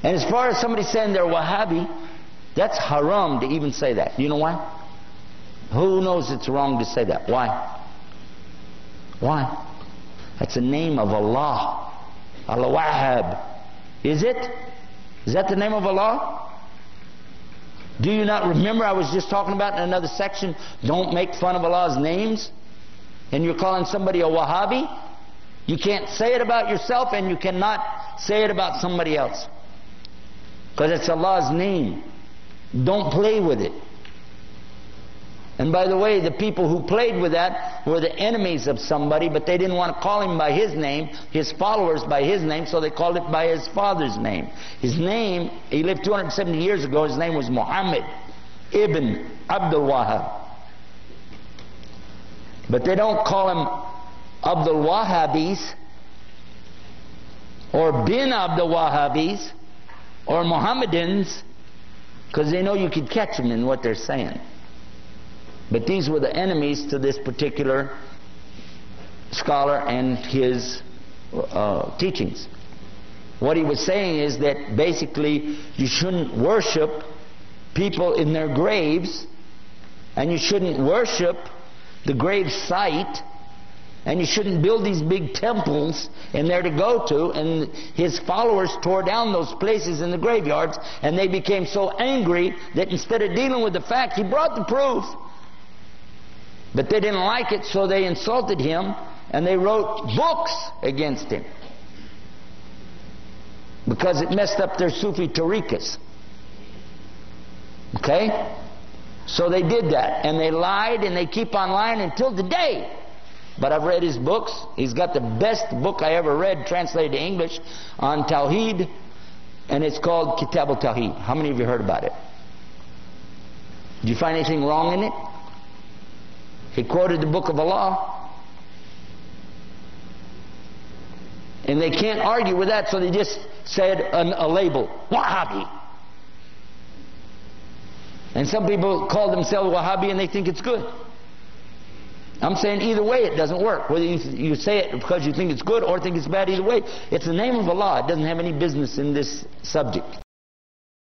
And as far as somebody saying they're Wahhabi, that's haram to even say that. You know why? Who knows it's wrong to say that? Why? Why? That's the name of Allah. Al-Wahhaab. Is it? Is that the name of Allah? Do you not remember I was just talking about in another section, don't make fun of Allah's names? And you're calling somebody a Wahhabi? You can't say it about yourself, and you cannot say it about somebody else. Because it's Allah's name. Don't play with it. And by the way, the people who played with that were the enemies of somebody, but they didn't want to call him by his name, his followers by his name, so they called it by his father's name. His name, he lived 270 years ago, his name was Muhammad ibn Abdul-Wahhaab. But they don't call him Abdul-Wahhabis or bin Abdul-Wahhabis or Mohammedans, because they know you could catch them in what they're saying. But these were the enemies to this particular scholar and his teachings. What he was saying is that basically you shouldn't worship people in their graves, and you shouldn't worship the grave site, and you shouldn't build these big temples in there to go to. And his followers tore down those places in the graveyards, and they became so angry that instead of dealing with the fact, he brought the proof. But they didn't like it, so they insulted him, and they wrote books against him. Because it messed up their Sufi tariqas. Okay? So they did that, and they lied, and they keep on lying until today. But I've read his books. He's got the best book I ever read, translated to English, on Tawheed, and it's called Kitab al-Tawheed. How many of you heard about it? Did you find anything wrong in it? He quoted the book of Allah. And they can't argue with that, so they just said a label, Wahhabi. And some people call themselves Wahhabi and they think it's good. I'm saying either way it doesn't work. Whether you say it because you think it's good or think it's bad, either way, it's the name of Allah. It doesn't have any business in this subject.